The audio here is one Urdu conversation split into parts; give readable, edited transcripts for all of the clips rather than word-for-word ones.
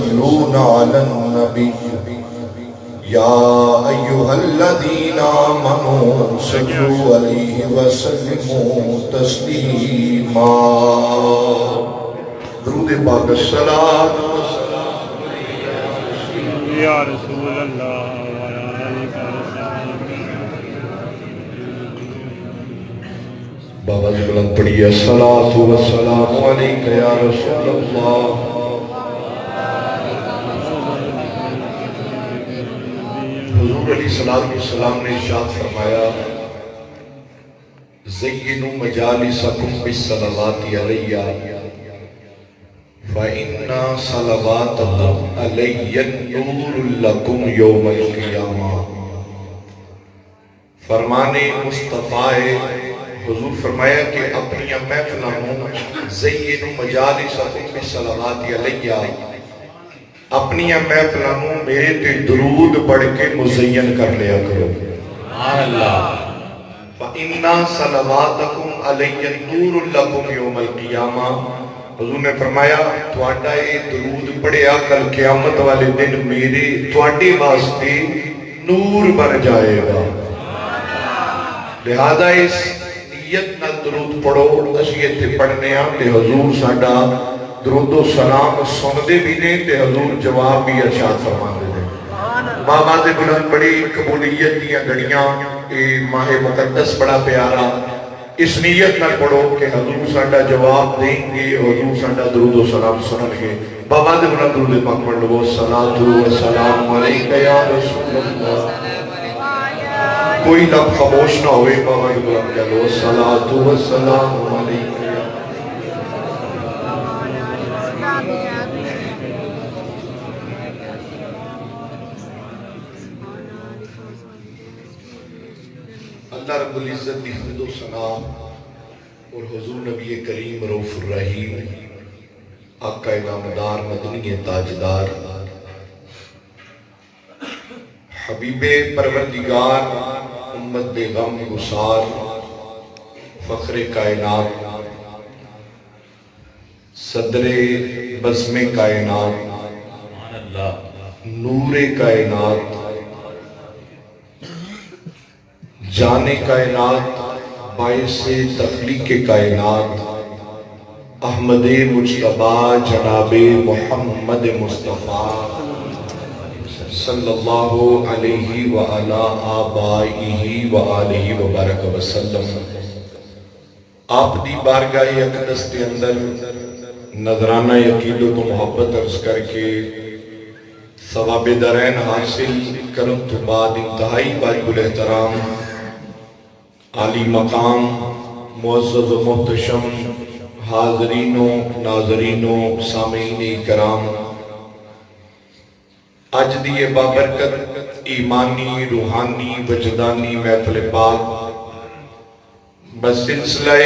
يصلون على النبي يا أيها الذين آمنوا صلوا عليه وسلموا تسليما درود پاک الصلاۃ یا رسول اللہ بابا جی بلند پڑھیے الصلاۃ والسلام علیک یا رسول اللہ. حضور علیہ السلام نے ارشاد فرمایا زینوا مجالسکم بالصلوات علیہ فإن صلواتکم علیہ نور لکم یوم القیامہ. فرمان مصطفیٰ حضور فرمایا کہ اپنی محفلوں زینوا مجالسکم بالصلوات علیہ اپنی محفلوں میرے تے درود پڑھ کے مزین کر لیا کرو. سبحان اللہ. فإن صلواتکم علیہ نور لکم یوم القیامہ. حضور نے فرمایا تواڈا یہ درود پڑھیا کل قیامت والے دن میرے تواڈے واسطے نور بن جائے گا. لہذا اس نیت نال درود پڑھو. اسی ایتھے پڑھنے ہاں تے حضور ساڈا درود و سلام سندے بھی نے تے حضور جواب بھی ارشاد فرماندے نے. بابا دے بلند بڑی قبولیت دیاں گھڑیاں اے ماہ مقدس بڑا پیارا. اس نیت نال پڑھو کہ حضور ساڈا جواب دیں گے, حضور ساڈا درود و سلام سنن گے. بابا دے بلند درود پاک پڑھ لو. الصلاۃ والسلام علیک یا رسول اللہ. کوئی لفظ خاموش نہ ہوئے. بابا دے بلند کہہ لو الصلاۃ والسلام علیک. اللہ رب العزت کی حمد و ثنا اور حضور نبی کریم رؤوف الرحیم آقا نامدار مدنی تاجدار حبیب پروردگار امت بے غم گسار فخر کائنات صدر بزم کائنات نور کائنات جان کائنات باعث تخلیق کائنات احمد مجتبیٰ جناب محمد مصطفیٰ صلی اللہ علیہ وآلہ آبائہ وآلہ وبارک وسلم. آپ دی بارگاہ اقدس کے اندر نظرانہ عقیدت و محبت عرض کر کے ثواب دارین حاصل کرن تو بعد انتہائی بارک الاحترام عالی مقام معزز و محتشم حاضرین و ناظرین و سامعین کرام, آج دی بابرکت ایمانی روحانی وجدانی محفل پاک بسلسلہ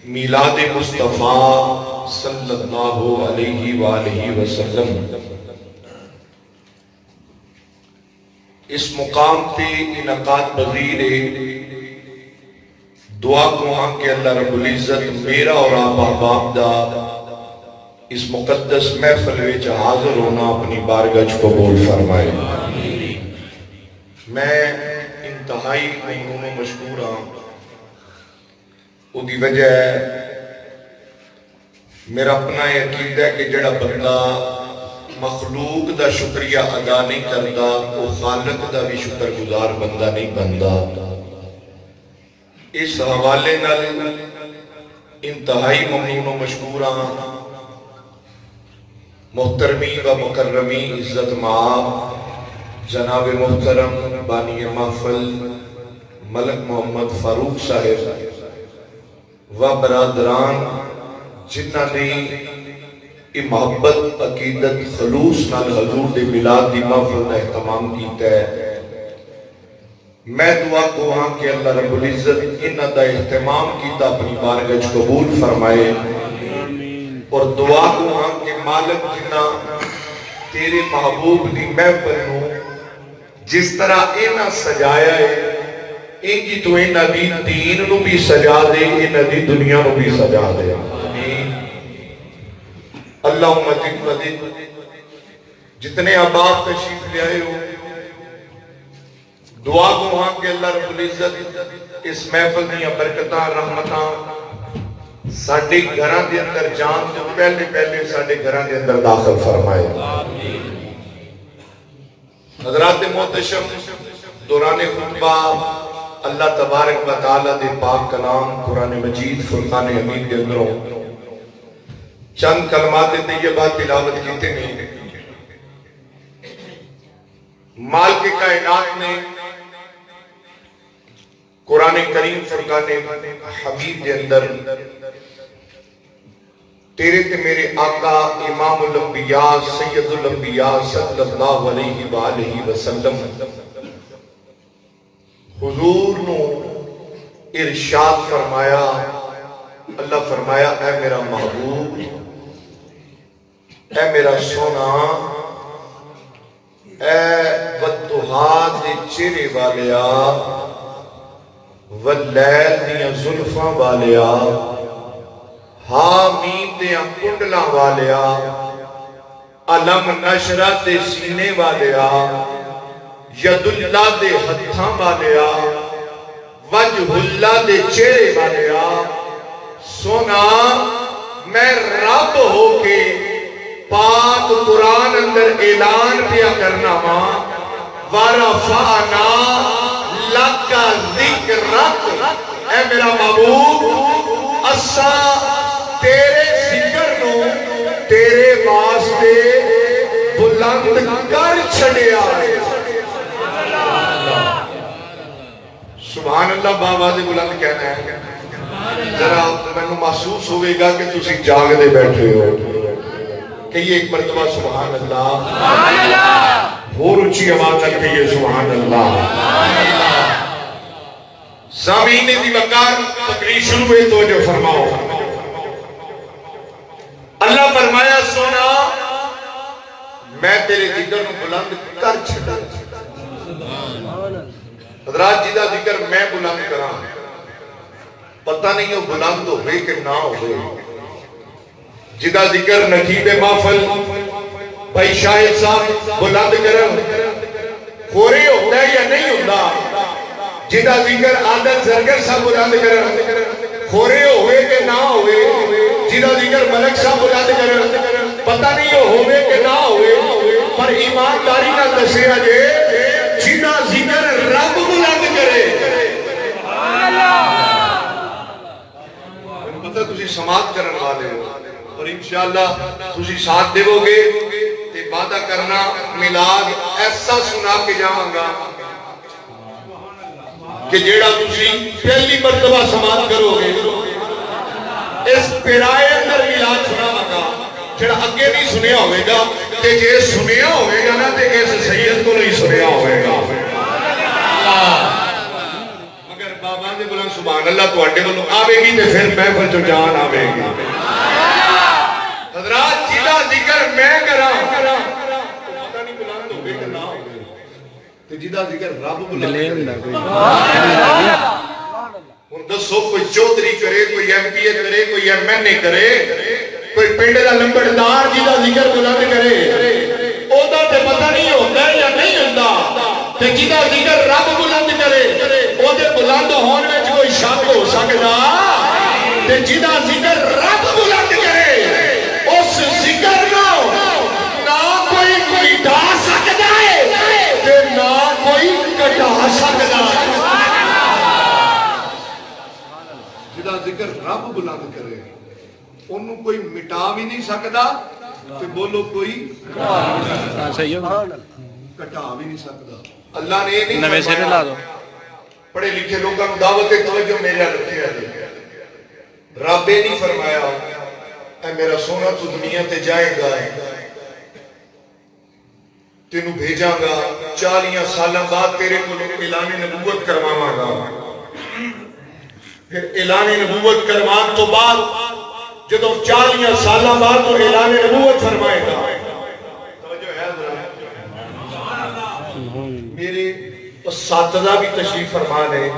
میلاد مصطفیٰ صلی اللہ علیہ وآلہ وسلم اس مقام تے انعقاد پذیر ہے. دعا کو ہاں کہ اللہ رب العزت میرا اور آپ احباب دا اس مقدس محفل وچ حاضر ہونا اپنی بارگاہ قبول فرمائے. میں انتہائی ممنون و مشکور ہاں. وہ دی وجہ ہے میرا اپنا یقین ہے کہ جڑا بندہ مخلوق دا شکریہ ادا نہیں کرتا وہ خالق دا بھی شکر گزار بندہ نہیں بنتا. اس حوالے نال انتہائی ممنون و مشکور ہاں. محترمی و مکرمی عزت مآب جناب محترم بانی محفل ملک محمد فاروق صاحب و برادران جنہ نے محبت عقیدت خلوص نال حضور دے میلاد دی محفل کا اہتمام کیتا ہے. میں دعا کو ہاں کہ اللہ رب العزت انہاں دا اہتمام کیتا اپنی بارگاہ قبول فرمائے. اور دعا کو ہاں کہ مالک جنہ تیرے محبوب دی محفل نو جس طرح انہاں سجایا ہے انہی تو انہاں دی دین نو بھی سجا دے, انہاں دی دنیا نو بھی سجا دے. اللہم مدد مدد جتنے احباب تشریف لے آئے ہو دعا کو ہاں کہ اللہ رب العزت اس محفل دیا برکتاں رحمتاں ساڈے گھراں دے اندر جان تو پہلے پہلے ساڈے گھراں دے اندر داخل فرمائے. حضرات محتشم دوران خطبہ اللہ تبارک و تعالیٰ دے پاک کلام قرآن مجید فرقان حمید کے اندروں چند کلمات طیبات تلاوت کیتے نہیں. مالک کائنات نے قرآن کریم فرقان حمید کے اندر تیرے تے میرے آقا امام الانبیاء سید الانبیاء صلی اللہ علیہ وآلہ وسلم حضور نو ارشاد فرمایا. اللہ فرمایا اے میرا محبوب اے میرا سونا اے والضحیٰ دے چہرے والیا واللیل دیاں زلفاں والیا حامیم دیاں کنڈلاں والیا علم نشرہ دے سینے والیا ید اللہ دے ہتھاں والیا وجہ اللہ دے چہرے والیا سونا میں رب ہو کے پاک قرآن اندر اعلان پیا کرنا ماں وَرَفَعْنَا لَكَ ذِكْرَكَ اے میرا محبوب اسا تیرے ذکر نو تیرے واسطے بلند کر چھڑیا. سبحان اللہ بابا دے بلند کہنا ہے. ذرا میں محسوس ہوئے گا کہ تسی جاگ دے بیٹھے ہو. کہیے ایک مرتبہ سبحان اللہ اور اچھی آواز تک کہیے سبحان اللہ. سامعین دی وقار تقریر شروع ہوئے تو جو فرماؤ. اللہ فرمایا سونا میں تیرے ذکر کو بلند کر چھڑا. حضرات جیدہ ذکر میں بلند کرا پتہ نہیں وہ بلند ہوئے کہ نہ ہوئے. جدا ذکر نقیب محفل بھائی شاہد صاحب بلند کرم خوری ہوتا ہے یا نہیں ہوتا. جدا ذکر عادت زرگر صاحب بلند کرم خوری ہوئے کہ نہ ہوئے. جدا ذکر ملک صاحب بلند کرم پتہ نہیں ہوئے کہ نہ ہوئے. پر ایمانداری نہ دسیا جے جدا ذکر رب بلند کرے. پتہ تجھے سماعت کرن والے ہو اور انشاءاللہ تجھے ساتھ دے گے تے وعدہ کرنا میلاد ایسا سنا کے جاؤں گا کہ جیڑا تجھے پہلی مرتبہ سماعت کرو گے اس پیرائے اندر میلاد سنا گا جیڑا اگے نہیں سنیا ہوئے گا تے جے سنیا ہوئے گا نا تے اس سید کو نہیں سنیا ہوئے گا. مگر بابا دے بلند سبحان اللہ تو اڈے بلو آوے گی تے پھر محفل جو جان آوے گی. حضرات جیدہ ذکر میں کرا پتہ نہیں بلند ہوئے کہ نہ ہوئے. تو جیدہ ذکر رب بلند کرے. ہن دسو کوئی چودھری کرے کوئی ایم پی اے کرے کوئی ایم این اے کرے کوئی پنڈ دا لمبڑدار جیدہ ذکر بلند کرے او دا تے پتہ نہیں ہوتا ہے یا نہیں ہوتا. تے جیدہ ذکر رب بلند کرے او دے بلند ہون وچ کوئی شک ہو سکدا. تے جیدہ ذکر رب بلند کرے اس ذکر نو نہ کوئی مٹا سکتا ہے تے نہ کوئی کٹا سکتا ہے. جدا ذکر رب بلند کرے انہوں کوئی مٹا بھی نہیں سکتا تے بولو کوئی کٹا بھی نہیں سکتا. اللہ نے یہ نہیں فرمایا پڑھے لکھے لوگوں کو دعوت توجہ میرے رکھے ہیں. رب نے نہیں فرمایا اے میرا سونا تو دنیا تے جائے گا تینوں بھیجاں گا 40 سالہ بعد تیرے کو اعلان نبوت کرواواں گا. پھر اعلان نبوت کروان تو بعد جدو 40 سالہ بعد تو اعلان نبوت فرمائے گا. میرے اساتذہ بھی تشریف فرما لے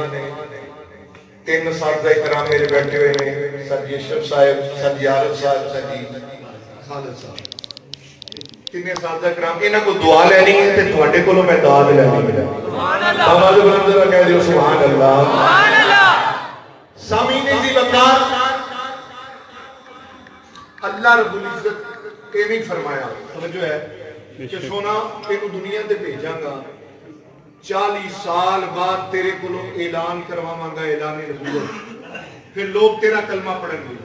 3 اساتذہ اکرام میرے بیٹھے ہوئے ہیں. سر اشرف صاحب سر عارف صاحب سر خالد صاحب تینے سادہ کرام انہاں کو دعا لینی ہے تے تواڈے کولوں میں دعا لینی ہے سبحان اللہ آواز بلند ذرا کہہ دیو سبحان اللہ سبحان اللہ سامعین دی وقار اللہ رب العزت یہ نہیں فرمایا توجہ ہے کہ سونا تینو دنیا تے بھیجاں گا 40 سال بعد تیرے کولوں اعلان کرواواں گا اعلان نبوت پھر لوگ تیرا کلمہ پڑھیں گے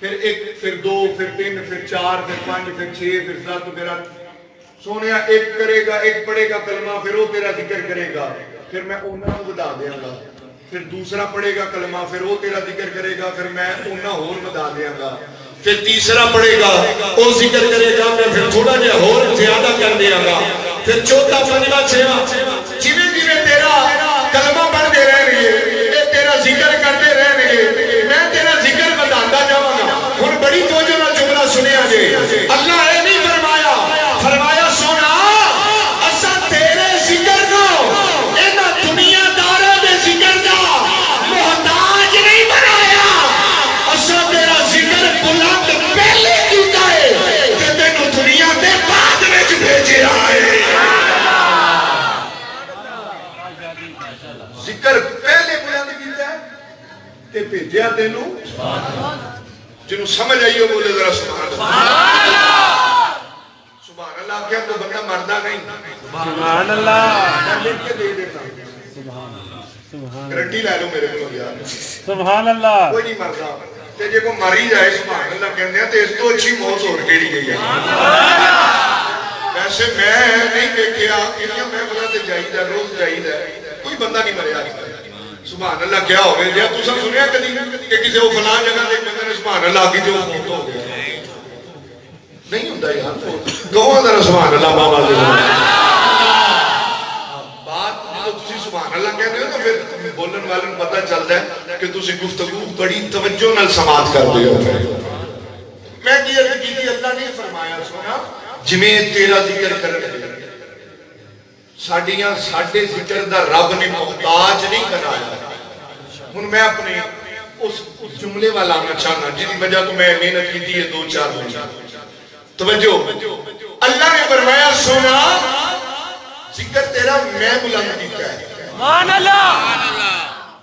پھر 1 پھر 2 پھر 3 پھر 4 پھر 5 پھر 6 پھر 7 تیرا سونیا 1 کرے گا 1 پڑھے گا کلمہ پھر وہ تیرا ذکر کرے گا پھر میں انہاں نوں بتا دیاں گا پھر دوسرا پڑھے گا کلمہ پھر وہ تیرا ذکر کرے گا پھر میں انہاں ہور بتا دیاں گا پھر تیسرا پڑھے گا وہ ذکر کرے گا میں پھر تھوڑا جہا ہور زیادہ کر دیاں گا پھر چوتھا پنجواں چھواں جویں جویں تیرا کلمہ پڑھدے رہن گے تیرا ذکر کرتے رہن گے میں تیرا ذکر بتاتا جاواں گا ہن بڑی توجہ نال جملہ سنیا جے اللہ اے نہیں فرمایا فرمایا سونا اساں تیرے ذکر کو انہاں دنیا داراں دے ذکر دا محتاج نہیں بنایا اساں تیرا ذکر بلند پہلے کیتا ہے تے تینوں دنیا دے بعد وچ بھیجیا ہے ذکر پہلے بلند کیتا ہے تے بھیجیا تینوں جنہوں سمجھ آئیو بولے ذرا سبحان اللہ سبحان اللہ کیا تو بندہ مردہ نہیں سبحان اللہ میں لکھ کے دے دیتا ہوں گرنٹی لے لو میرے کو یار سبحان اللہ کوئی نہیں مردہ تے جے کو مری جائے سبحان اللہ کہندے ہیں تے اس تو اچھی موت ہو کیڑی گئی ہے ویسے میں نہیں دیکھیا انہاں میں بڑا تے جائیدا روز جائیدا کوئی بندہ نہیں مریا سبحان اللہ کیا ہو گیا تو سب سنیا کدی کہ کسی وہ فلان جگہ دے بندے نے سبحان اللہ کی جو فوت ہو گیا نہیں ہوندا یار کہو ذرا سبحان اللہ بابا دے بات جو تسی سبحان اللہ کہتے ہو تو پھر بولن والن پتہ چلدا ہے کہ تسی گفتگو بڑی توجہ نال سماعت کردے ہو میں کی عرض کی اللہ نے فرمایا سونا جویں تیرا ذکر کرن ساڈیاں ساڈے ذکر دا رب نے محتاج نہیں بنایا ہن میں اپنے اس جملے والا آنا چاہنا جن کی وجہ تو میں محنت کی ہے 2-4 منٹ توجہ اللہ نے فرمایا سونا ذکر تیرا میں بلند کیتا ہے سبحان اللہ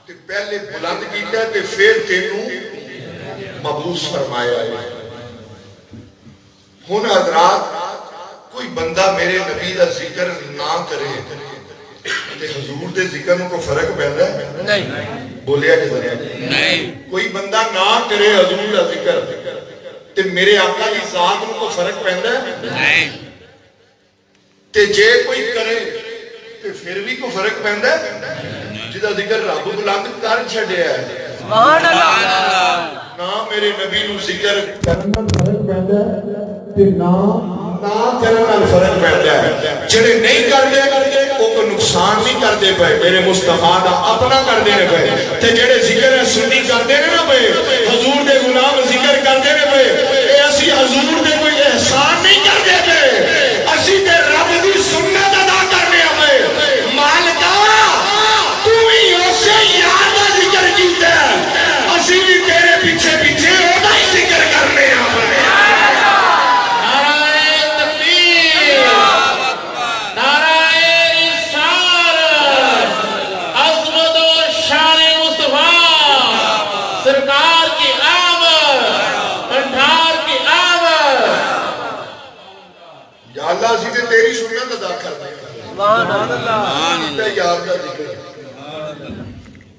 تے پہلے بلند کیتا ہے تے پھر تینوں مبعوث فرمایا ہے ہن حضرات کوئی بندہ میرے نبی دا ذکر نہ کرے تے حضور دے ذکر میں کوئی فرق پیندا ہے نہیں بولیا کہ نہیں کوئی بندہ نہ کرے حضور دا ذکر تے میرے آقا دی ذات میں کوئی فرق پیندا ہے نہیں تے جے کوئی کرے تے پھر بھی کوئی فرق پیندا ہے جدا ذکر رب بلند کر چھڈیا ہے سبحان اللہ نہ میرے نبی نو ذکر کرن دا فرق پیندا ہے تے نہ فرق پہنتا ہے جڑے نہیں کرتے وہ کو نقصان نہیں کرتے پے میرے مصطفیٰ دا اپنا کرتے ہیں پے تے جڑے ذکر ہے سنی کرتے ہیں نا پے حضور دے غلام ذکر کرتے ہیں پے اے اسی حضور دے کوئی احسان نہیں کرتے پے اسی تے رب دی سنت ادا کرنے پے مالکا تو ہی اسے یار دا ذکر کیتا ہے اسی بھی تیرے پیچھے پیچھے اودا ہی ذکر کرنے ہیں اللہ اسی تے تیری سنت ادا کرتے ہیں سبحان اللہ یار کا ذکر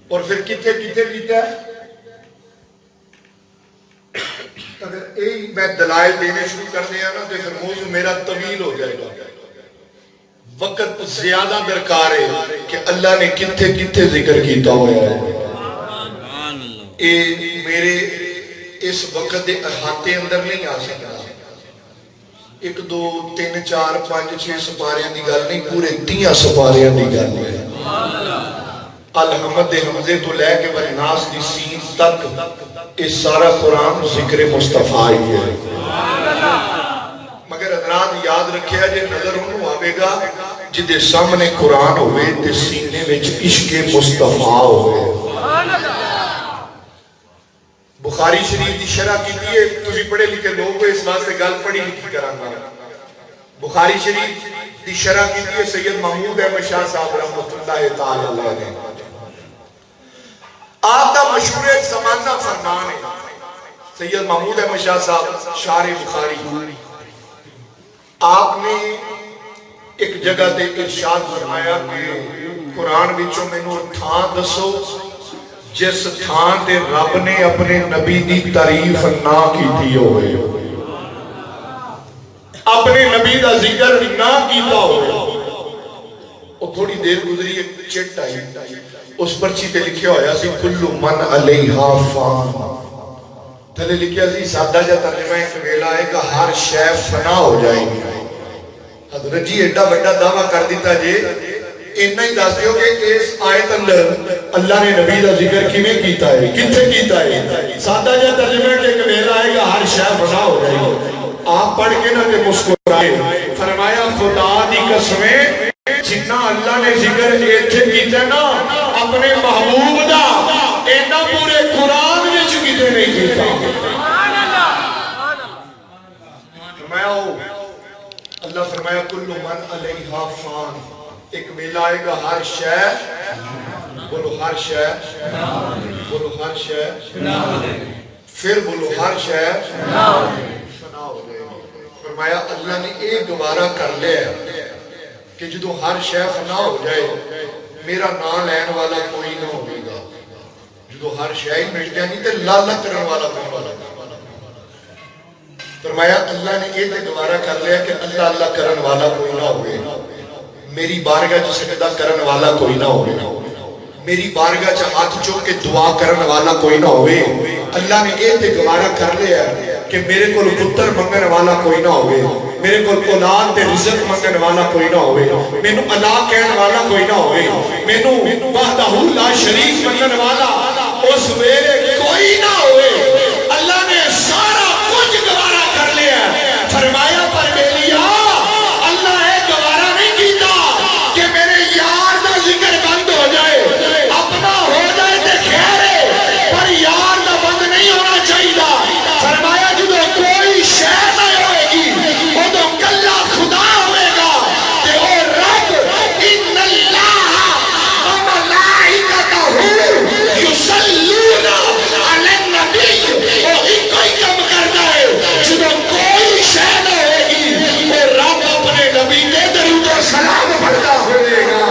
اور پھر کتنے کتنے کیتا ہے اگر یہی میں دلائل دینے شروع کر دیا نا تو پھر موضوع میرا طویل ہو جائے گا وقت زیادہ درکار ہے کہ اللہ نے کتنے کتنے ذکر کیتا ہوا ہے اے میرے اس وقت دے احاطے اندر نہیں آ سکتا 1 2 3 4 5 6 سپاریاں دی گل نہیں پورے 30 سپاریاں دی گل ہے الحمد حمزے تو لے کے والناس دی سین تک یہ سارا قرآن ذکر مصطفیٰ ہی ہے مگر حضرات یاد رکھیا جے نظر انہوں آوے گا جدے سامنے قرآن ہوئے تے سینے وچ عشق مصطفیٰ ہوئے بخاری شریف کی شرح کی ہے، تسی پڑھے لکھے لوگ اس واسطے گل پڑھی لکھی کرانگا۔ بخاری شریف کی شرح کی ہے سید محمود احمد شاہ صاحب رحمۃ اللہ تعالی علیہ نے۔ آپ کا مشہور ایک زمانہ فرمان ہے سید محمود احمد شاہ صاحب شارح بخاری، آپ نے ایک جگہ تے ارشاد فرمایا کہ قرآن وچوں مینوں تھان دسو جس تھان تے رب نے اپنے نبی دی تعریف نہ کیتی ہوئے، اپنے نبی دا ذکر نہ کیتا ہوئے۔ وہ تھوڑی دیر گزری ایک چٹ آئی، اس پرچی تے لکھیا ہویا سی کل من علیہا فان، تھلے لکھیا سی سادہ جا ترجمہ ایک ویلا ہے کہ ہر شے فنا ہو جائے گی۔ حضرت جی ایڈا بڑا دعویٰ کر دیتا جے، اتنا ہی دس دیو کہ اس آیت اندر اللہ نے نبی دا ذکر کیویں کیتا ہے، کتھے کیتا ہے؟ سادہ جا ترجمہ کہ ایک ویلا ہے کہ ہر شے فنا ہو جائے گی۔ آپ پڑھ کے نہ تے مسکرائے، فرمایا خدا دی قسمیں جتنا اللہ نے ذکر ایتھے کیتا نا اپنے محبوب دا، اینا پورے قرآن وچ کیتے نہیں کیتا۔ فرمایا اللہ فرمایا کل من علیہا فان، ایک ویلا آئے گا ہر شے، بولو ہر شے، بولو ہر شے، پھر بولو ہر شے فنا ہو جائے گی۔ فرمایا اللہ نے ایک گوارا کر لیا کہ جدو ہر شے فنا ہو جائے میرا نام لین والا کوئی نہ ہوگی گا، جدو ہر شے ہی مٹ جائے نہیں تے لالا کرن والا کوئی والا۔ فرمایا اللہ نے یہ گوارا کر لیا کہ اللہ اللہ کرن والا کوئی نہ ہوئے، میری بارگاہ چ سجدہ کرن والا کوئی نہ ہوئے، میری بارگاہ چ ہاتھ چوک کے دعا کرن والا کوئی نہ ہوئے۔ اللہ نے یہ گوارا کر لیا کہ میرے کو پتر منگن والا کوئی نہ ہوئے، میرے کو اولاد تے رزق منگن والا کوئی نہ ہوئے، مینوں اللہ کہن والا کوئی نہ ہوئے، مینوں وحدہ لا شریک منگن والا اس ویلے کوئی نہ ہوئے۔ اللہ نے سارا کچھ گوارا کر لیا، فرمایا پر بیلیا اللہ اے گوارا نہیں کیتا کہ میرے یار دا ذکر بند ہو جائے، اپنا ہو جائے تے خیر ہے، پر یار دا بند نہیں ہونا چاہیے۔ فرمایا جدو کوئی شے نہ ہوئے گی ادو کلا خدا ہوئے گا تے او رب ان اللہ وملائکتہ یصلون علی النبی، او ایک کوئی کم کرتا ہے جدو کوئی شے نہ ہوئے گی او رب اپنے نبی دے درود و سلام پڑھتا ہوئے گا،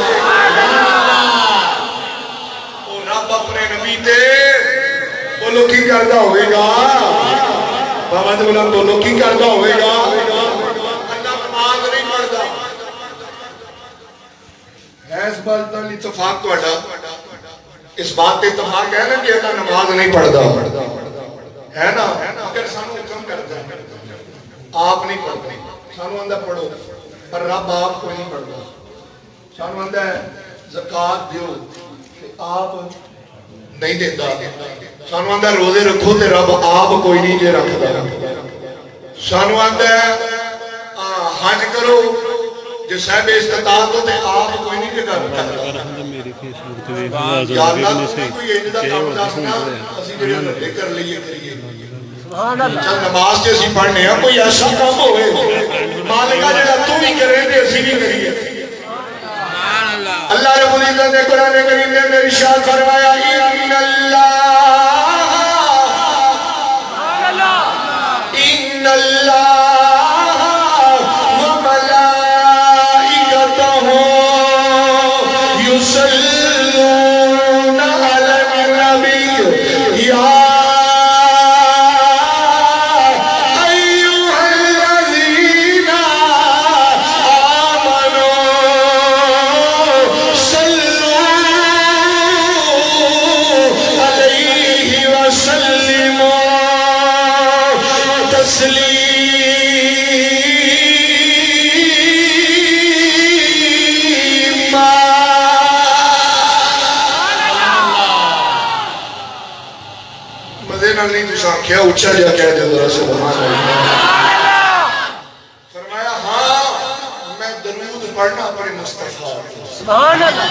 او رب اپنے نبی دے بولو کی کرتا ہوئے گا، بابا دے بولو بولو کی کرتا ہوئے گا۔ اللہ نماز نہیں پڑھتا ہے، اس بات پر اتفاق تو اڈا، اس بات پہ اتفاق ہے نا کہ اللہ نماز نہیں پڑھتا ہے نا، اگر سانو حکم کرتا ہے آپ نہیں پڑھتے، سانو اندہ پڑھو، پر رب آپ کو نہیں پڑھتا، سانو اندہ ہے زکاة دیو کہ آپ نہیں دیتا، سانو اندہ روزے رکھو تے رب آپ کوئی نہیں جے رکھتا، سانو اندہ حج کرو جو صاحب استطاعت ہو تے آپ کوئی نہیں جے کرتا۔ یا اللہ کوئی ایجدہ کام داسنا اسی جڑے لٹے کر لیے کریے، چل نماز جے اسی پڑھنے ہیں کوئی ایسا کام ہوئے مالکہ جڑا تو بھی کریں دے اسی بھی کریے۔ اللہ رب العزت نے قرآن کریم نے میری ارشاد فرمایا ان اللہ وملائکتہ یصلون علی النبی یا نہیں تو سانکھیا اچھا جا کہہ دے ذرا سبحان اللہ۔ فرمایا ہاں میں درود پڑھنا اپنے مصطفیٰ سبحان اللہ،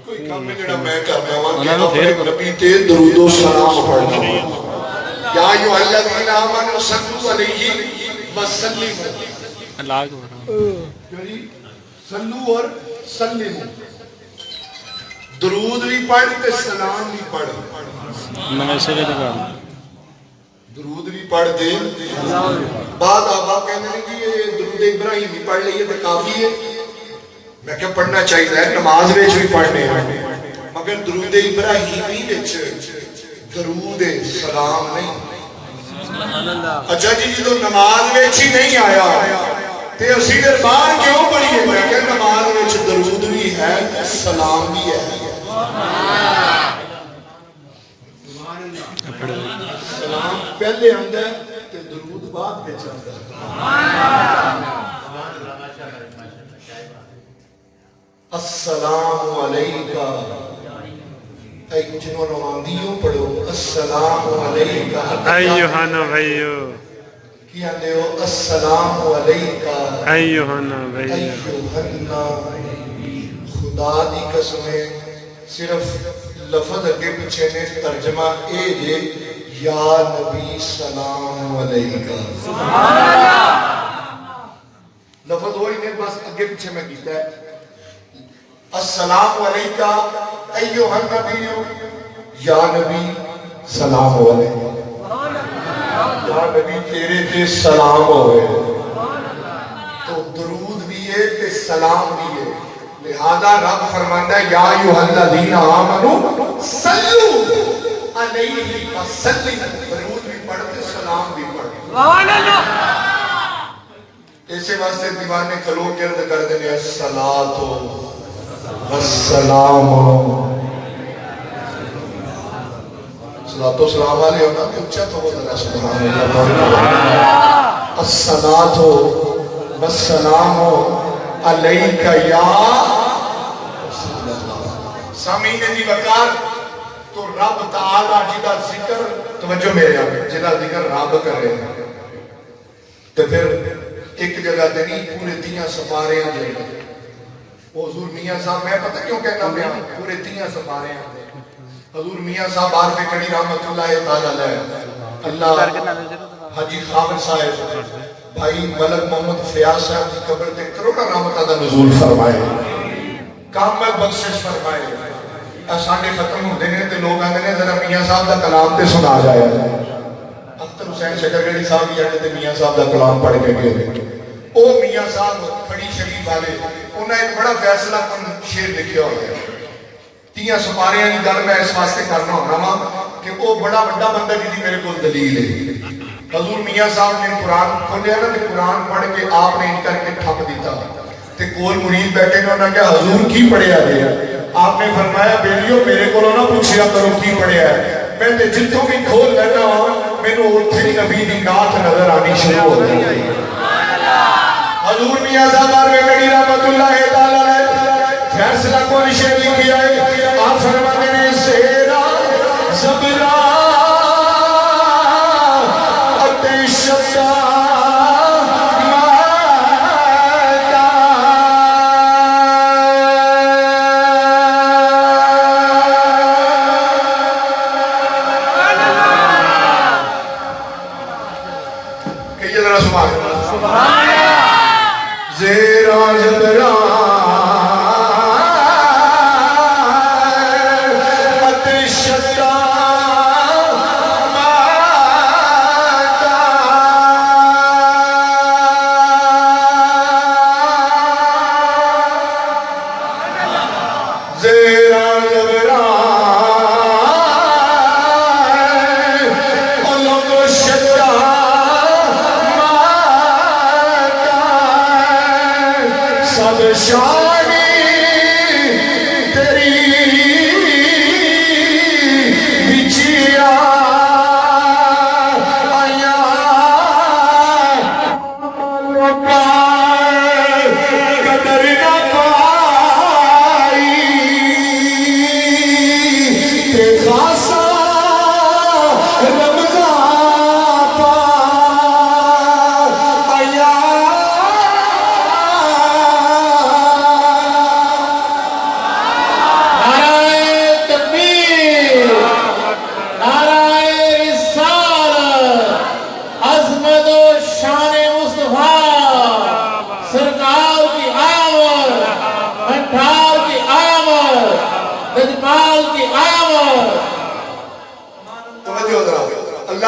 کوئی کام میں جڑا میں کرنا ہوں کہ اپنے نبی تے درود و سلام پڑھنا یا ایھا الذین آمنوا صلوا علیہ وسلموا اللہ اکبر یعنی صلو اور سلموا درود بھی پڑھ تے سلام بھی پڑھ میں سے لگا درود بھی پڑھ دے بعد آبا کہنے ہیں کہ یہ درود ابراہیم بھی پڑھ لئیے تو کافی ہے میں کیا پڑھنا چاہیے ہے نماز ویچ بھی پڑھنے ہیں مگر درود ابراہیمی ویچ درود سلام نہیں اچھا جی تو نماز ویچ ہی نہیں آیا تے اسی دربار کیوں پڑھیے میں کہ نماز ویچ درود بھی ہے سلام بھی ہے سلام پہلے آندہ ہے تے درود بعد پہ چاہتا ہے السلام علیکہ ایک جنہوں نواندیوں پڑھو السلام علیکہ ایوہ نبیو کی آندے ہو السلام علیکہ ایوہ نبیو ایوہ نبیو خدا دی قسمیں صرف لفظ اگے پیچھے نے ترجمہ اے جے یا نبی سلام علیکہ لفظ وہی نے بس اگے پیچھے میں کیتا ہے السلام علیکہ ایوہ النبی یا نبی سلام علیکہ یا نبی تیرے تے سلام ہوئے تو درود بھی ہے تے سلام بھی ہے لہذا رب فرماتا ہے یا ایھا الذین آمنوا صلوا علیہ وسلموا درود بھی پڑھتے سلام بھی پڑھتے سبحان اللہ ایسے واسطے دیوانے کھلو گرد کر دینے الصلاۃ والسلام صلاۃ و سلام والے ہونا کہ اچھا تو وہ ذرا سبحان اللہ الصلاۃ والسلام علیکہ یا سامعین دی وقار تو رب تعالیٰ جدا ذکر توجہ میرے آگے جدا ذکر رب کر رہے ہیں تو پھر ایک جگہ دنی پورے دیاں سپارے ہیں جائے حضور میاں صاحب میں پتہ کیوں کہنا میں پورے دیاں سپارے ہیں حضور میاں صاحب عارف کڑی رحمت اللہ تعالیٰ اللہ حجی خامر صاحب بھائی ملک محمد فیاض صاحب کی قبر تے کروڑا رحمتہ دا نزول فرمائے کامل بخشش فرمائے ساڑھے ختم ہوتے ہیں تے لوگ آنے ذرا میاں صاحب دا کلام تے سنا جائے اختر حسین شکرگڑی صاحب یہ تے میاں صاحب دا کلام پڑھ کے گئے او میاں صاحب بڑی شریف والے انہیں ایک بڑا فیصلہ کن شیر لکھیا ہو گیا تیاں سپاریاں کی گل میں اس واسطے کرنا ہونا ماں کہ وہ بڑا بڑا بندہ کی تھی میرے کو دلیل ہے حضور میاں صاحب نے قرآن کھولیا نا کہ قرآن پڑھ کے آپ نے ان کر کے ٹھپ دیتا تے کول مرید بیٹھے نے انہوں نے کہا حضور کی پڑھیا گیا آپ نے فرمایا بیلیو میرے کو نہ پوچھیا کرو کی پڑھیا ہے میں تے جتوں بھی کھول لینا میں نے اتھے نبی دی نعت نظر آنی شروع ہو گئی حضور میاں صاحب عارف کڑی رحمت اللہ تعالیٰ فیصلہ کو نشے لکھی آئے آپ فرمانے نے سیرا زبرا اتشتا کہیے ذرا سبحان زیرا زبرا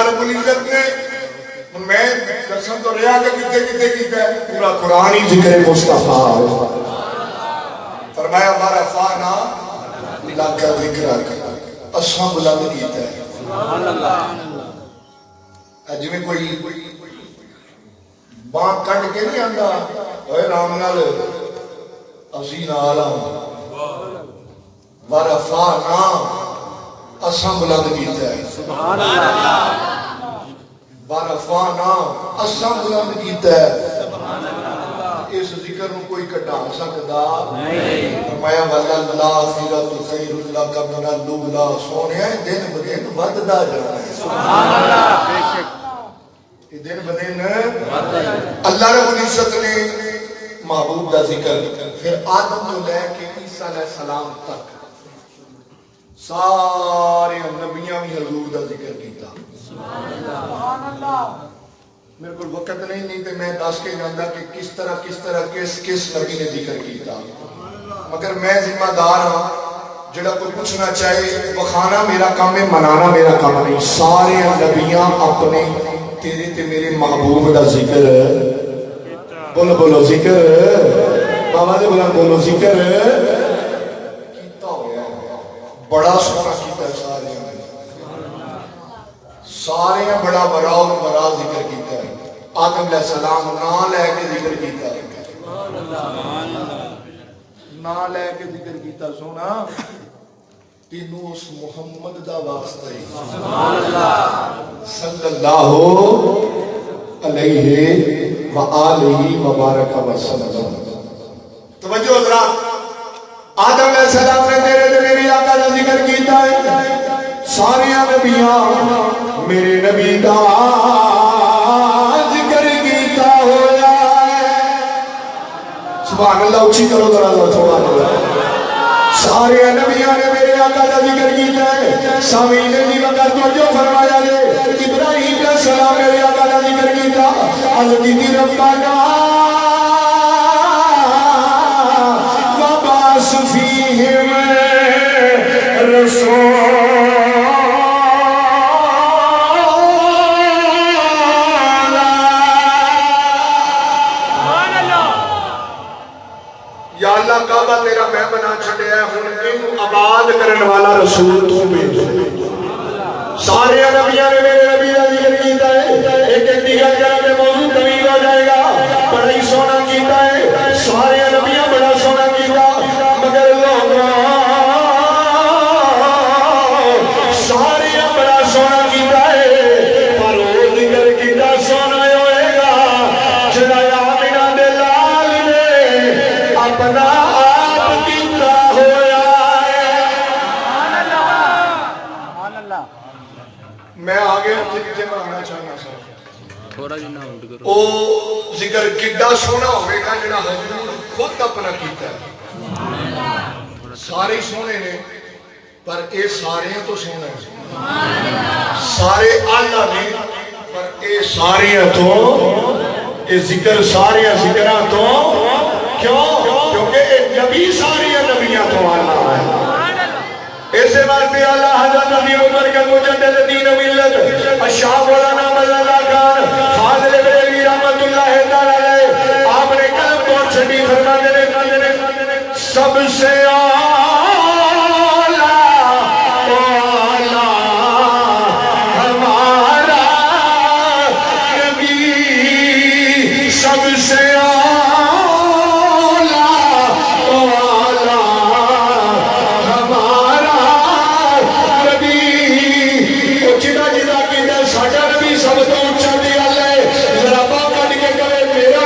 اللہ رب العزت نے میں دسن تو رہا کہ کتے کتے کیتا ہے پورا قرآن ہی ذکر مصطفیٰ فرمایا ہمارا فانا لاکھا ذکر اساں بلند کیتا ہے سبحان اللہ جی میں کوئی بانگ کٹ کے نہیں آندا اے رام نال اسی نال ہمارا فانا اساں بلند کیتا ہے سبحان اللہ بارفانا اساں بلند کیتا ہے سبحان اللہ اس ذکر نو کوئی کٹا سکدا نہیں فرمایا واللہ خیرت خیر لک من الاولا سونیا دن بدن وددا جانا ہے سبحان اللہ بے شک یہ دن بدن اللہ رب العزت نے محبوب دا ذکر پھر آدم تو لے کے عیسیٰ علیہ السلام تک سارے نبیاں بھی حضور دا ذکر کیتا سبحان اللہ میرے کو وقت نہیں تو میں دس کے جاندا کہ کس طرح کس نبی نے ذکر کیتا مگر میں ذمہ دار ہاں جڑا کوئی پوچھنا چاہے بخانا میرا کام ہے منانا میرا کام نہیں سارے نبیاں اپنے تیرے تے میرے محبوب دا ذکر بولو ذکر بابا دے بولو ذکر کیتا ہوا بڑا سونا کیتا ہے سارے بڑا برا اور برا ذکر کیتا ہے آدم علیہ السلام نا لے کے ذکر کیتا نا لے کے ذکر کیتا سونا تینوں اس محمد دا واسطہ ہے صلی اللہ علیہ وآلہ وبارک وسلم توجہ حضرات آدم علیہ السلام نے تیرے تے میری آقا دا ذکر کیتا ہے سارے نبیاں میرے نبی دا ذکر کیتا ہویا ہے سبحان اللہ اچھی کرو ذرا سبحان اللہ سارے نبیاں نے میرے آقا دا ذکر کیتا ہے سامعین نے جی وقت توجہ فرمایا دے ابراہیم علیہ السلام میرے آقا دا ذکر کیتا الذی ربنا وبعث فیہم رسول یا اللہ کعبہ تیرا میں بنا چھڑیا ہے ہن اینو آباد کرن والا رسول تو بھیج سارے نبیاں نے میرے نبی دا ذکر کیتا ہے ایک دیگر جگہ میں موضوع طویل ہو جائے گا بڑا ہی سونا کیتا ہے سارے نبیاں بڑا سونا کیتا مگر لوگوں سارے بڑا سونا کیتا ہے پر وہ ذکر کیتا سونا ہوئے گا جڑا آمینہ دے لال نے اپنا آپ کیتا ہویا ہے میں آگے ذکر مانگنا چاہنا سر تھوڑا جنہ ہونڈ کرو او ذکر کڈا سونا ہوئے گا جڑا حضور خود اپنا کیتا ہے سارے سونے نے پر اے سارے تو سونا ہے سارے آلہ نے پر اے سارے تو اے ذکر سارے ذکرہ تو کیوں کیونکہ اے نبی ساری نبیاں تو آلہ ہے ایسے واسطے اللہ حضرت نبی عمر کا مجدد دین و ملت اشاہ مولانا مزلہ خان فاضل بریلوی رحمت اللہ تعالی علیہ آپ نے قلم کو چھٹی فرما دینے سب سے ہمارا نبی سب سے سب تو اچھا دیا لے ذرا باپ کٹ کے کرے میرا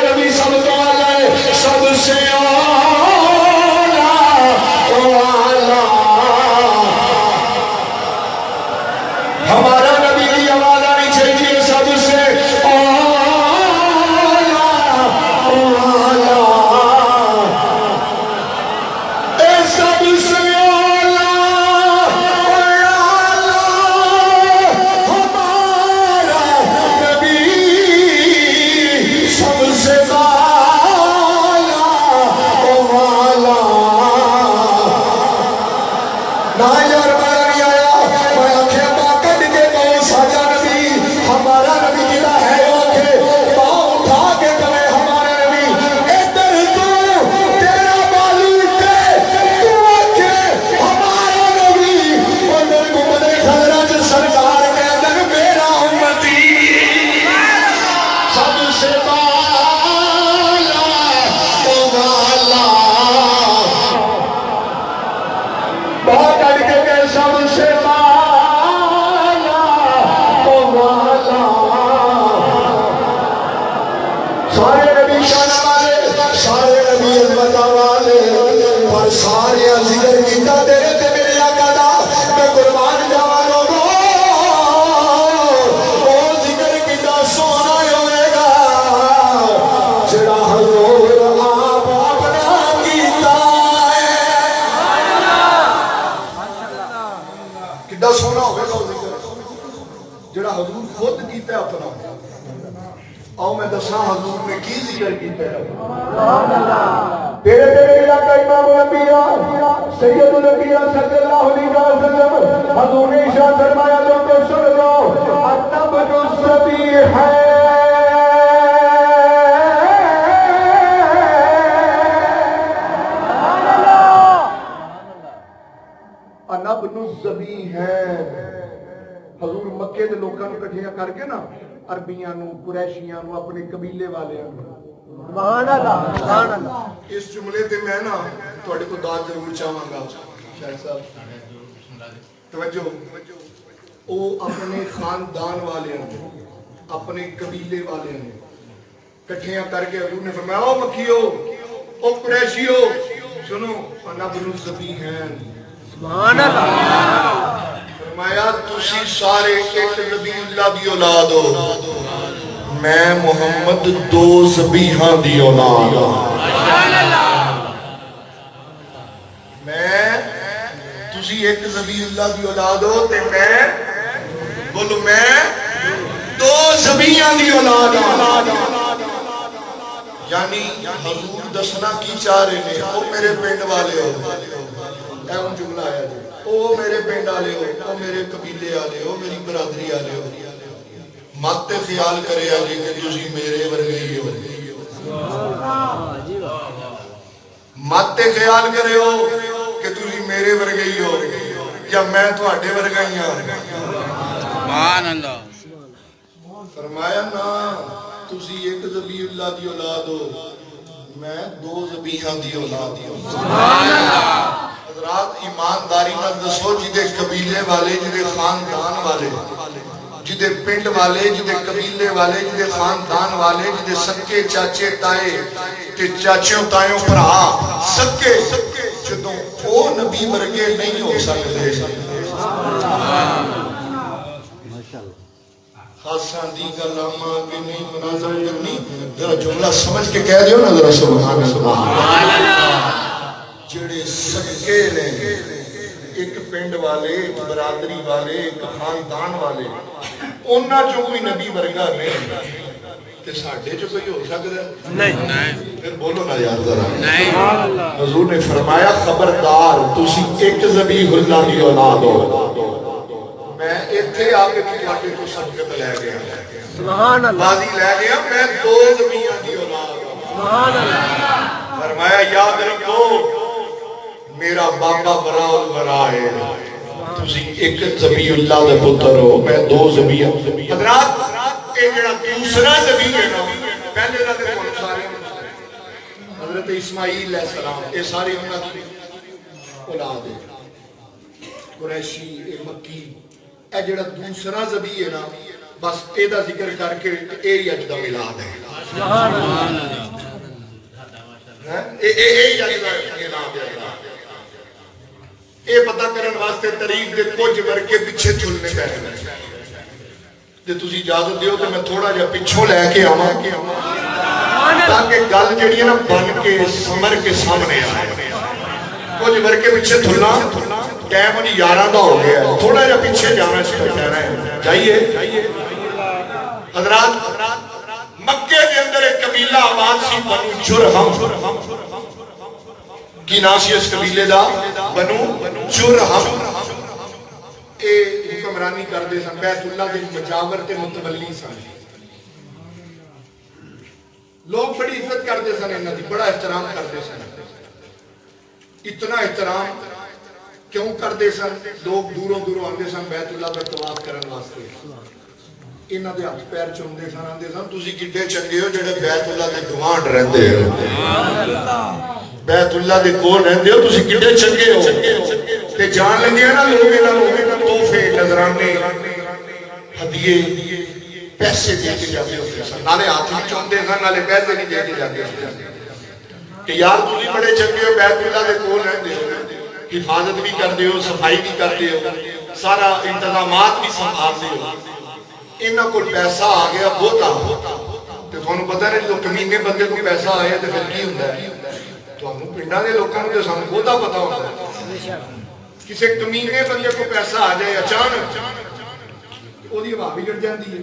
دساں حضور نے کی ذکر کیتا ہے تیرے تیرے علاقہ امام الانبیاء سید الانبیاء صلی اللہ علیہ وسلم حضور نے ارشاد فرمایا لوگوں کو سن لو النبل الصبیح النبل الصبیح ہے حضور مکے دے لوکاں نوں اکٹھیاں کر کے نا عربیاں نوں قریشیاں نوں اپنے قبیلے والیاں نوں سبحان اللہ سبحان اللہ اس جملے تے میں نا تواڈے کو داد ضرور چاہاں گا شاہ صاحب توجہ او اپنے خاندان والے نے اپنے قبیلے والے نے اکٹھیاں کر کے حضور نے فرمایا او مکیو او قریشیو سنو النبل الصبیح ہیں سبحان اللہ فرمایا تسی سارے ایک نبی اللہ دی اولاد ہو میں محمد دو ذبیحاں دی اولاد ہوں میں تسی ایک نبی اللہ دی اولاد ہو تے میں بولو میں دو ذبیحاں دی اولاد ہوں یعنی حضور دسنا کی چاہ رہے ہیں او میرے پنڈ والے ہو اے ان جملہ آیا جی او میرے پنڈ والے ہو او میرے قبیلے والے ہو میری برادری والے ہو مت خیال کرے جی کہ تسی میرے ورگے ہی ہو مت خیال کرے ہو کہ تسی میرے ورگے ہی ہو یا میں تواڈے ورگا ہی ہاں سبحان اللہ فرمایا نا تسی ایک ذبیح اللہ دی اولاد ہو میں دو ذبیحاں دی اولاد ہوں سبحان اللہ حضرات ایمانداری نال دسو جدے قبیلے والے جدے خاندان والے جدے پنڈ والے جدے قبیلے والے جدے خاندان والے جدے سکے چاچے تائے تے چاچیوں تائیوں بھرا سکے جدوں او نبی ورگے نہیں ہو سکتے خاصاں دی گلاما کہ نہیں مناظر کرنی ذرا جملہ سمجھ کے کہہ دیو نا ذرا سبحان اللہ جڑے سکے نے ایک پنڈ والے ایک برادری والے ایک خاندان والے انہاں چوں کوئی نبی ورگا نہیں تے ساڈے چوں کوئی ہو سکدا نہیں پھر بولو نا یار ذرا نہیں حضور نے فرمایا خبردار تسی ایک ذبیح اللہ دی اولاد ہو میں ایتھے آ کے تواڈے کو صدقت لے گیا سبحان اللہ بازی لے گیا میں دو ذبیحاں دی اولاد ہوں سبحان اللہ فرمایا یاد رکھو میرا بابا برا البرا ہے تسی ایک ذبیح اللہ دے پتر ہو میں دو ذبیح حضرات اے جڑا دوسرا ذبیح ہے نا پہلے دا تے کون سارے حضرت اسماعیل علیہ السلام اے سارے انہاں دی اولاد ہے قریشی اے مکی اے جڑا دوسرا ذبیح ہے نا بس اے دا ذکر کر کے اے اج دا میلاد ہے سبحان اللہ اے اج دا میلاد ہے اے پتہ کرن واسطے تاریخ دے کچھ ورکے پیچھے چلنے پے تے تسی اجازت دیو کہ میں تھوڑا جا پیچھوں لے کے آواں تاکہ گل جڑی ہے نا بن کے سمر کے سامنے آئے کچھ ورکے پیچھے تھلنا ٹائم نہیں 11 دا ہو گیا تھوڑا جا پیچھے جانا چاہنا ہے جائیے حضرات مکے دے اندر ایک قبیلہ آباد سی بنو جرہم کی ناسی اس قبیلے دا بنو جرہم اے حکمرانی کر دے سن بیت اللہ دے مجاور تے متولی سن لوگ بڑی عزت کر دے سن انہاں دی بڑا احترام کر دے سن اتنا احترام کیوں کر دے سن لوگ دوروں دوروں آندے سن بیت اللہ دا طواف کرن واسطے انہاں دے ہاتھ پیر چومدے سن آندے سن تسی کڈے چنگے ہو جڑے بیت اللہ دے گوانڈ رہندے ہو سبحان اللہ بیت اللہ دے کول رہندے ہو تسی کڈے چنگے ہو تے جان لگے نا لوگ انہاں تحفے نذرانے ہدیے پیسے دے کے جاتے ہوتے سن نالے ہاتھ بھی چومدے سن نالے پیسے نہیں دے کے جاتے کہ یار تسی بڑے چنگے ہو بیت اللہ دے کول رہندے ہو حفاظت بھی کر دے ہو صفائی بھی کر دے ہو سارا انتظامات بھی سنبھال دے ہو انہاں کو پیسہ آ گیا بہتا تے تھانوں پتہ نہیں جو کمینے بندے کو پیسہ آیا تے پھر کی ہوندا ہے تھانوں پنڈاں دے لوکاں نوں تے سانوں بہتا پتہ ہوندا ہے کسے کمینے بندے کو پیسہ آ جائے اچانک اودی ہوا بگڑ جاندی ہے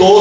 2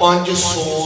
500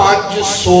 500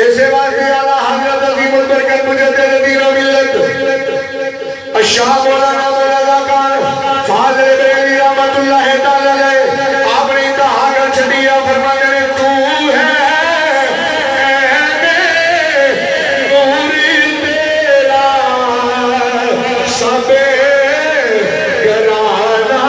اسے واسطے اعلیٰ حضرت عظیم البرکت مجدد دین و ملت الشاہ مولانا مولانا کان فاضل بریلوی رحمت اللہ تعالی علیہ اپنی انتہا کر چھڑیا فرماتے ہیں تو ہے نوری تیرا سب گرانا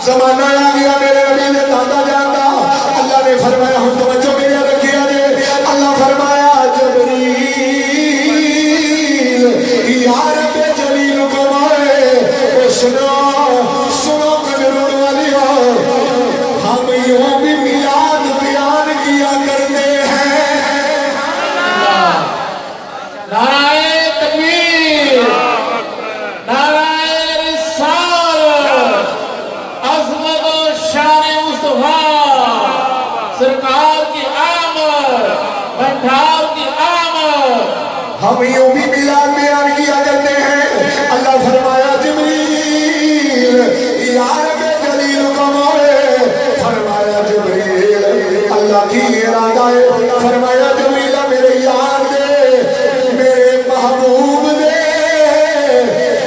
زمانہ آ گیا میرے نبی نے دادا جانتا اللہ نے فرمایا ہم توجہ میرے رکھیا دے اللہ فرمایا جبریل یا رب جلیل کو مائے سنو سنو کجرون والی ہو ہم یوں بھی میلاد بیان کیا کرتے ہیں نعرہ تکبیر نعرہ سرکار کی آمد بنٹھار کی آمد ہم یوں بھی میلاد بیان کیا کرتے ہیں اللہ فرمایا جبریل یا رب جلیل کا مولا فرمایا جبریل اللہ کی ارادہ ہے فرمایا جبریل میرے یار دے میرے محبوب دے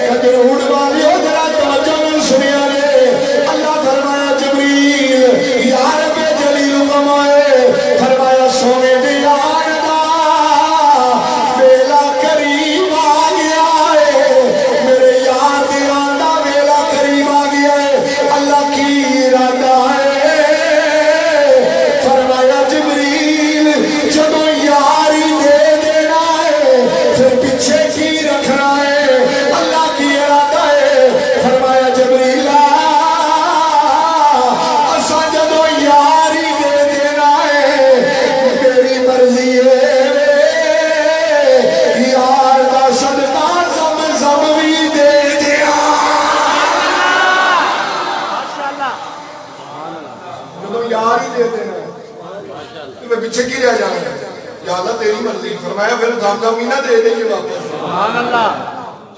قدر اڑ والی ہو ذرا توجہ من سنیا دے اللہ فرمایا جبریل یا رب فرمایا سونے دی یار دا ویلا قریب آ گیا ہے میرے یار دی آندا ویلا قریب آ گیا ہے اللہ کی ارادہ ہے فرمایا جبریل جدو یاری دے دینا ہے پھر پیچھے کی رکھنا ہے اللہ کی ارادہ ہے فرمایا جبریل اسا جدو یاری مرضی ہے یار دا صدقہ سب سب بھی دے دیا جب یار ہی دے دینا میں پیچھے کی رہ جانا یا اللہ تیری مرضی فرمایا پھر دم دم ہی نہ دے دیں گے واپس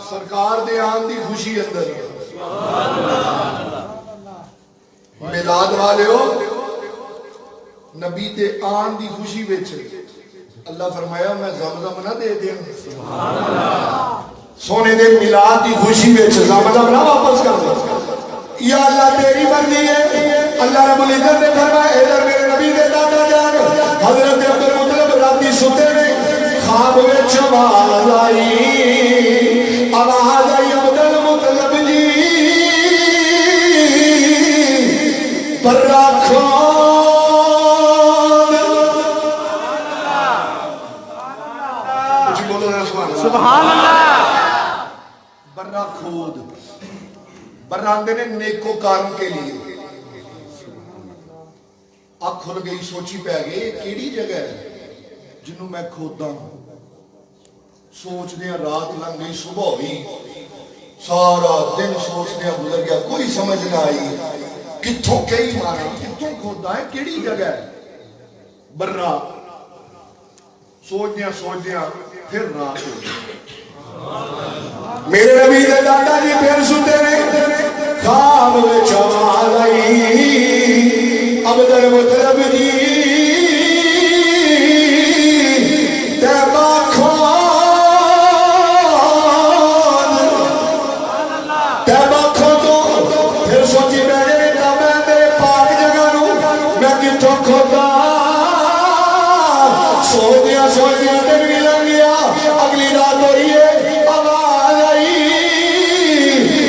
سرکار دے آن دی خوشی اندر میلاد والے ہو نبی دے آن دی خوشی وچ اللہ فرمایا میں زمزم نہ دے دیں سونے دے میلاد دی خوشی وچ زمزم نہ واپس کر دیں یا اللہ تیری مرضی ہے اللہ رب العزت نے فرمایا ادھر میرے نبی دے دادا جان حضرت عبد المطلب راتی ستے نے خواب وچ آواز آئی عبد المطلب جی پر رکھو سبحان اللہ برا کھود براندے نے نیکو کاروں کے لیے آنکھ کھل گئی سوچی پہ گئی کیڑی جگہ ہے جنہوں میں کھودا ہوں سوچ دیا رات لنگ گئی صبح ہوئی سارا دن سوچ دیا گزر گیا کوئی سمجھ نہ آئی کتھوں کئی مارا کتھوں کھودا ہے کیڑی جگہ ہے برا سوچ دیا پھر رات ہو گئی میرے نبی دے دادا جی پھر ستے رہے خواب میں چمال آئی عبدل مطلب جی تیبا کھون تیبا کھودو پھر سوچی میں نے کہا میں میرے پاک جگہ نو میں کتوں کھودا سو دیا دن بھی لگ گیا اگلی رات ہو رہی ہے آواز آئی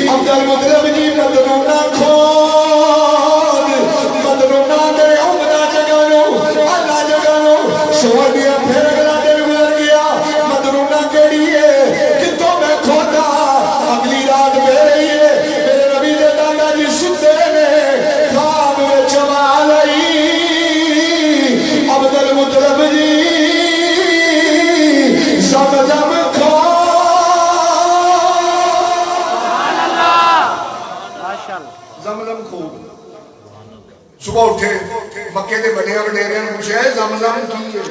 عبدل مطلب جی مدرونا کھود مدرونا دے عمدہ جگہ نو اللہ جگہ نو سو دیا پھر اگلا دن گزر گیا مدرونا کیڑی ہے کتوں میں کھودا اگلی رات بے رہی ہے میرے نبی دے دادا جی ستے نے خواب میں چمال آئی عبدل مطلب جی زمزم کھو زمزم کھو صبح اٹھے مکے دے بڑے وڈیریاں نے پوچھا ہے زمزم کی ہے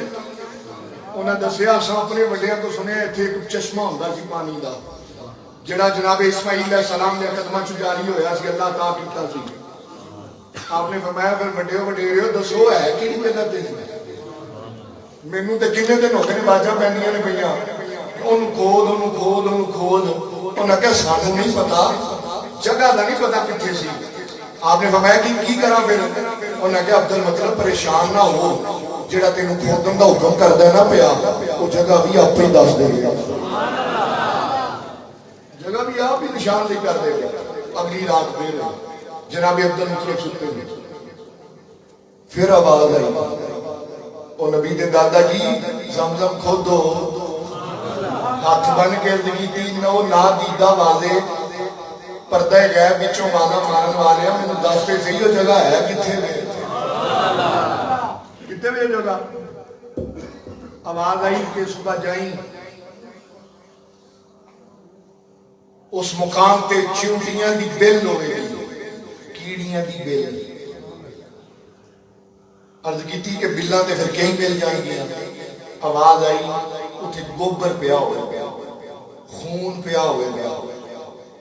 انہاں دسیا اساں اپنے وڈیاں تو سنیا ایتھے ایک چشمہ ہوندا سی پانی دا جڑا جناب اسماعیل علیہ السلام دے قدماں چ جاری ہویا سی اللہ تعالی کیتا سی آپ نے فرمایا پھر وڈیریو دسو ہے کیڑی جگہ تے مینوں تے کنے دن ہو گئے باجاں پیندیاں نے پئیاں اونوں کھود انہاں کہا سانوں نہیں پتا جگہ دا نہیں پتا کتھے سی آپ نے فرمایا کہ کی کراں پھر انہاں کہا عبدل مطلب پریشان نہ ہو جڑا تینوں کھودن دا حکم کردا ہے نا پیا وہ جگہ بھی آپ ہی دس دے گا جگہ بھی آپ ہی نشان دے کر دے گا اگلی رات پھر جناب عبدل مطلب ستے ہوئے پھر آواز آئی اور نبی دے دادا جی زمزم کھودو ہاتھ بن کے زندگی دی نو نا دیدہ واضح پردہ غیب بچوں والا مارن والے میں نے دستے صحیح ہو جگہ ہے کتھے میں کتنے میں جگہ آواز آئی کہ صبح جائیں اس مقام تے چونٹیاں دی بل ہوئے کیڑیاں دی بل عرض کی تھی کہ بلّاں تے پھر کہیں مل جائیں گے آواز آئی اتھے گوبر پیا ہوئے خون پیا ہوئے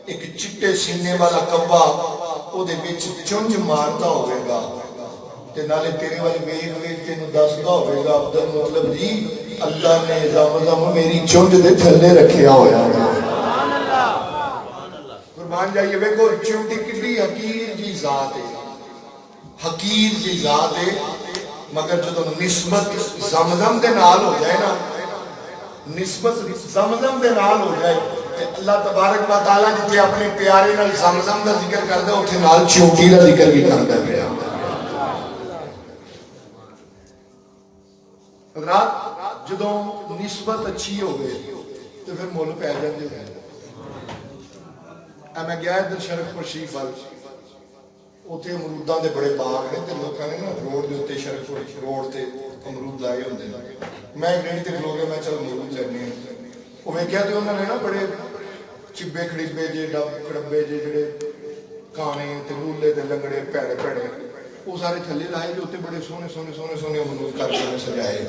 ایک چٹے سینے والا کبا او دے بیچ چنج مارتا ہوئے گا تے نالے تیرے والی ویگ ویگ تینو دستا ہوئے گا عبدل مطلب جی اللہ نے زمزم میری چنج دے تھلے رکھیا ہویا قربان جائیے ویکو چنٹی کڈی حقیر جی ذات ہے حقیر جی ذات ہے مگر جدو نسبت زمزم دے نال ہو جائے نا نسبت زمزم دے نال ہو جائے اللہ تبارک و تعالیٰ جتے اپنے پیارے نال زمزم دا ذکر کر دے اتھے نال چونٹی دا ذکر بھی کر دے پیا حضرات جدو نسبت اچھی ہو گئے تو پھر مول پہ جاندے ہیں میں گیا ادھر شرف پر شریف وال اتنے امروداں دے بڑے باغ نے تے لوکاں نے نا روڈ دے اوتے شرف روڈ تے امرود لائے ہوندے نے میں ریڑھی تے کھلو گیا میں چل امرود لینے وہ ویکھیا تے انہاں نے نا بڑے چبے کھڑیبے جے کڑبے جے جڑے کانے تے لولے تے لنگڑے پیڑے پیڑے وہ سارے تھلے لائے جو اوتے بڑے سونے سونے سونے سونے امرود کر کے سجائے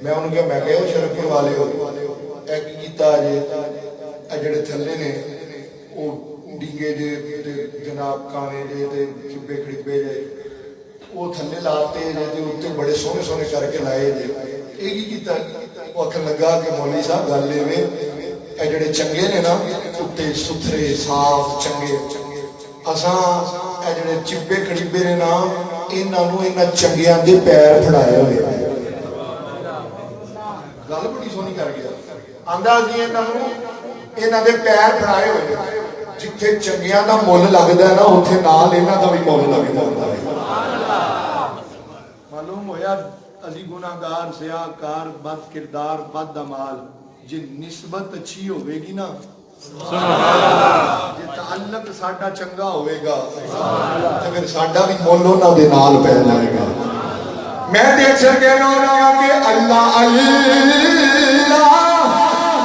میں انہوں کہا میں کہا شرف پر والے ہو اے کی کیتا جے اے جڑے تھلے نے وہ ڈنگے جے جناب کانے جے چبے کھڑیبے جے وہ تھلے لاتے جے اتنے بڑے سونے سونے کر کے لائے جے ایک ہی کیتا وہ آخر لگا کہ مولوی صاحب گل لے اے جڑے چنگے نے نا اتنے ستھرے صاف چنگے اساں اے جڑے چبے کھڑیبے نے نا انہاں چنگیاں دے پیر پھڑائے ہوئے گل بڑی سونی کر گیا آندا جی انہاں دے پیر پھڑائے ہوئے جتھے چنگیاں دا مول لگدا ہے نا اوتھے نال انہاں دا بھی مول لگدا ہوندا ہے معلوم ہویا اسی گناہگار سیاہکار بد کردار بد اعمال جے نسبت اچھی ہوے گی نا جے تعلق ساڈا چنگا ہوے گا تے پھر ساڈا بھی مول انہاں دے نال پے جائے گا میں تے اکثر کہنا ہونا کہ اللہ اللہ جو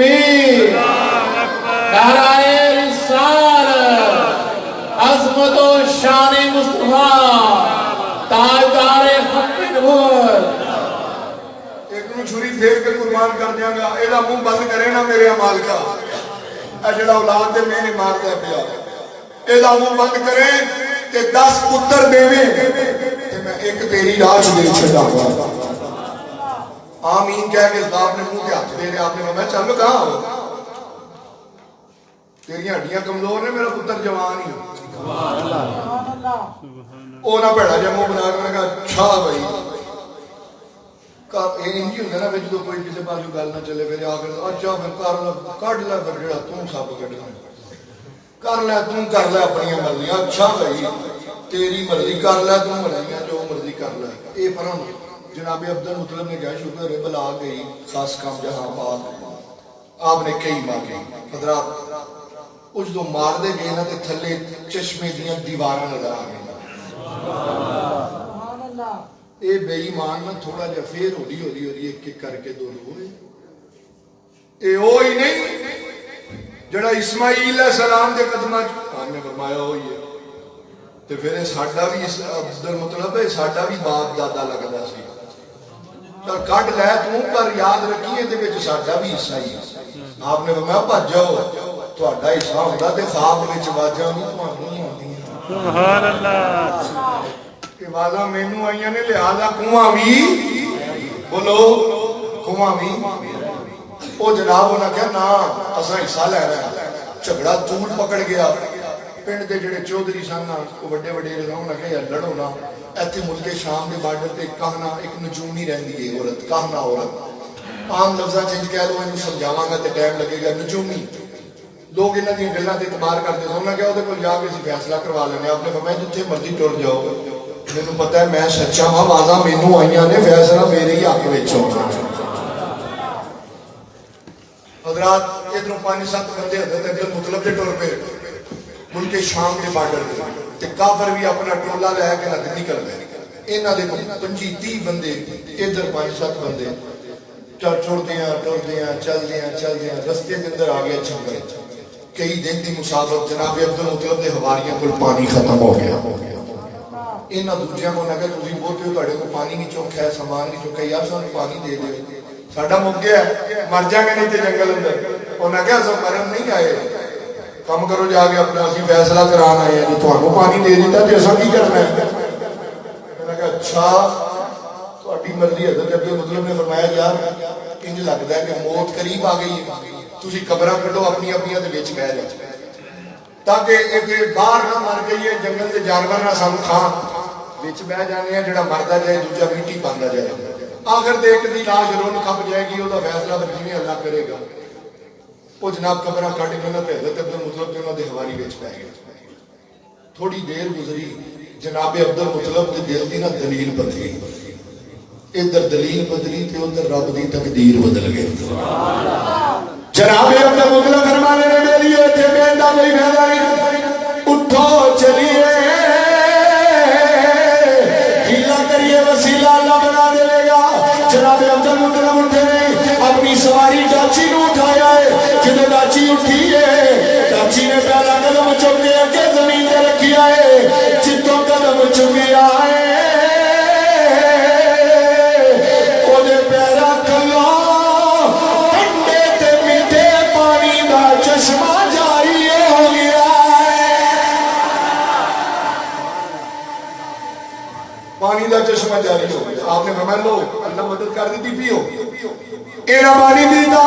تکبیر نعرہ رسالت عظمت و شان مصطفیٰ تاجدار حق نبوت ایک نو چھری پھیر کے قربان کر دیاں گا ایڈا منہ بند کرے نا میرے عمال کا اے جڑا اولاد دے میں نے مار دیا پیا ایڈا منہ بند کرے کہ 10 پتر دیویں تے میں ایک تیری راہ دے چھڑا گا آمین کہہ کے باپ نے منہ کے ہاتھ دے دیا آپ نے میں چل کہاں ہو تیری ہڈیاں کمزور نے میرا پتر جوان ہی او نہ بڑا جا منہ بنا کے کہا اچھا بھائی انجی ہوتا نا جدو کوئی کسی پاس گل نہ چلے پھر آ کر اچھا پھر کر لے پھر جڑا تم سب کٹنا کر لے تم کر لے اپنی مرضیاں اچھا بھائی تیری مرضی کر لے تم مرضیاں جو مرضی کر لے اے پرم جناب عبد المطلب نے کہا شکر ہے بلا گئی خاص کام جہاں پاک آپ نے کئی مانگے حضرات اس دو مار دے گئے نا تے تھلے چشمے دیاں دیواراں نظر آ گئی اے بے ایمان نہ تھوڑا جا پھر ہولی ایک ایک کر کے دو ہوئے اے ہوئی نہیں جڑا اسماعیل علیہ السلام دے قدمہ آپ نے فرمایا ہوئی ہے تے پھر ساڈا بھی عبد المطلب ہے ساڈا بھی باپ دادا لگدا سی چل کٹ لے تو پر یاد رکھیے دے وچ ساڈا بھی حصہ ہی آپ نے فرمایا بھج جاؤ تہاڈا حصہ ہوندا تے خواب وچ واجاں نہیں تھانوں آندیاں سبحان اللہ کہ والا مینوں آئیاں نے لہذا کنواں بھی بولو کنواں بھی او جناب انہاں کہا نا اساں حصہ لینا ہے جھگڑا طول پکڑ گیا پنڈ دے جڑے چودھری سن او بڑے وڈیرے سن انہاں کہا یار لڑو نا ایتھے ملک شام دے بارڈر تے کہنا ایک نجوم نہیں رہندی ہے عورت کہنا عورت عام لفظاں چ کہہ لو اینو سمجھاواں گا تے ٹائم لگے گا نجومی لوگ انہاں دی گلاں تے اعتبار کرتے سن انہاں کہا اودے کول جا کے اسی فیصلہ کروا لینے آپ نے فرمایا جتھے مرضی ٹر جاؤ مینوں پتہ ہے میں سچا ہاں واضح مینوں آئیاں نے فیصلہ میرے ہی حق وچ ہونا حضرات ادھروں 5-7 بندے حضرت عبد المطلب دے ٹر پے ملک شام کے بارڈر تے کافر بھی اپنا ٹولا لے کے نہ نکل گئے انہاں دے 25-30 بندے ادھر 5-7 بندے ٹردیاں چلدیاں رستے دے اندر آ گیا جنگل کئی دن دی مسافت جناب عبد المطلب دے حواریاں کول پانی ختم ہو گیا انہاں دوجیاں کو نہ کہ تسی بہتے ہو تہاڈے کو پانی نہیں چوکھا ہے سامان نہیں چوکھا یار سانوں پانی دے دیو ساڈا مک گیا مر جائیں گے نہیں تے جنگل اندر انہاں کہا اساں مرن نہیں آئے کم کرو جا کے اپنا اسی فیصلہ کران آئے ہیں تھانوں پانی دے دیتا تے اساں کی کرنا ہے انہاں کہا اچھا تہاڈی مرضی حضرت عبد المطلب نے فرمایا یار انج لگدا ہے کہ موت قریب آ گئی ہے تسی قبراں کڈو اپنی اپنیاں دے وچ بیٹھ جاؤ تاکہ ایک باہر نہ مر گئی ہے جنگل کے جانور نہ سانوں کھان وچ بہ جانے ہیں جڑا مردا جائے دوجا مٹی پاندا جائے آخر تے ایک دی لاش رون کھپ جائے گی وہ فیصلہ جویں اللہ کرے گا وہ جناب قبراں کڈ کے نہ حضرت عبد المطلب انہاں دے حوالی وچ پے گئے تھوڑی دیر گزری جناب عبد المطلب دے دل دی نہ دلیل بدلی ادھر دلیل بدلی تے ادھر رب دی تقدیر بدل گئی جناب عبد المطلب فرمانے نے میری تے بیندا کوئی فائدہ نہیں اٹھو چلیے ہیلا کریے وسیلہ اللہ بنا دے گا جناب عبد المطلب اٹھے نہیں اپنی سواری ڈاچی نو اٹھایا ہے جدو ڈاچی اٹھی ہے ڈاچی نے پہلا قدم چک کے اگے زمین تے رکھیا ہے جتوں قدم چکیا ہے پانی دا چشمہ جاری ہو گیا آپ نے فرمایا لو اللہ مدد کر دیتی پیو اینا پانی پیتا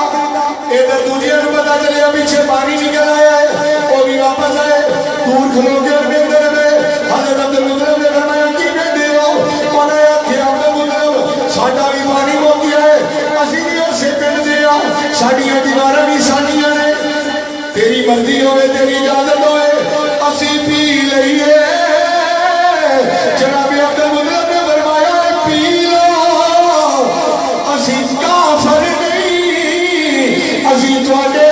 ادھر دوجیاں نوں پتہ چلیا پیچھے پانی نکل آیا ہے وہ بھی واپس آئے دور کھلو کے پیندے رہے حضرت عبد المطلب نے فرمایا کی پیندے ہو انہاں نے آکھیا عبد المطلب ساڈا بھی پانی مک گیا ہے اسی بھی اسے پنڈ دے آ ساڈیاں دیواراں بھی ساڈیاں نے تیری مرضی ہوے تیری اجازت ہوے اسی پی لئیے جناب عبد المطلب نے فرمایا پی لو اسی کافر نہیں اسی تواڈے